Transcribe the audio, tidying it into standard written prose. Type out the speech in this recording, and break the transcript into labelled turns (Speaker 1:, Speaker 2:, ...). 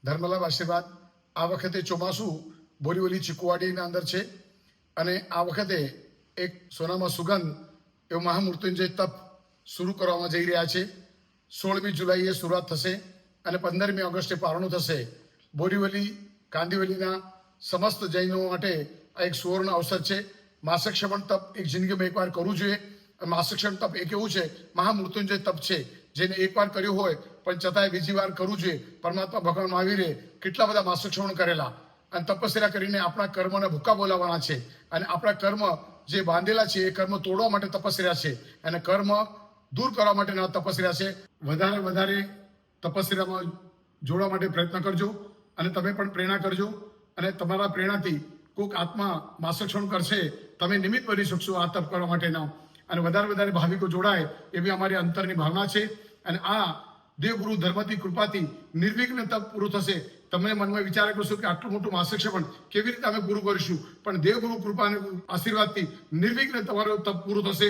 Speaker 1: ધર્મલાભ આશીર્વાદ આ વખતે ચોમાસું બોરીવલી ચીકુવાડીના અંદર છે અને આ વખતે એક સોનામાં સુગંધ એવું મહામૃત્યુંજય તપ શરૂ કરવામાં જઈ રહ્યા છે. 16મી જુલાઈએ શરૂઆત થશે અને 15મી ઓગસ્ટે પારણું થશે. બોરીવલી કાંદિવલીના સમસ્ત જૈનો માટે આ એક સુવર્ણ અવસર છે. માસક્ષમણ તપ એક જિંદગીમાં એકવાર કરવું જોઈએ. માસક્ષમણ તપ એક એવું છે મહામૃત્યુંજય તપ છે જેને એકવાર કર્યું હોય પણ છતાંય બીજી વાર કરવું જોઈએ. પરમાત્મા ભગવાન મહાવીરે કેટલા બધા માસક્ષમણ કરેલા અને તપસ્યા કરીને આપણા કર્મને ભૂકા બોલાવવાના છે અને આપણા કર્મ જે બાંધેલા છે એ કર્મ તોડવા માટે તપસ્યા છે અને કર્મ દૂર કરવા માટેના તપસ્યા છે. વધારે તપસ્યામાં જોડવા માટે પ્રયત્ન કરજો અને તમે પણ પ્રેરણા કરજો અને તમારા પ્રેરણાથી કોઈક આત્મા માસક્ષમણ કરશે તમે નિમિત્ત બની શકશો આ તપ કરવા માટેના અને વધારે ભાવિકો જોડાય એવી અમારી અંતરની ભાવના છે. અને આ દેવગુરુ ધર્મથી કૃપાથી નિર્વિઘ્ન તપ પૂરું થશે. તમે મનમાં વિચાર કરશો કે આટલું મોટું માસક્ષમણ કેવી રીતે અમે પૂરું કરીશું, પણ દેવગુરુ કૃપા અને આશીર્વાદથી નિર્વિઘ્ન તમારું તપ પૂરું થશે.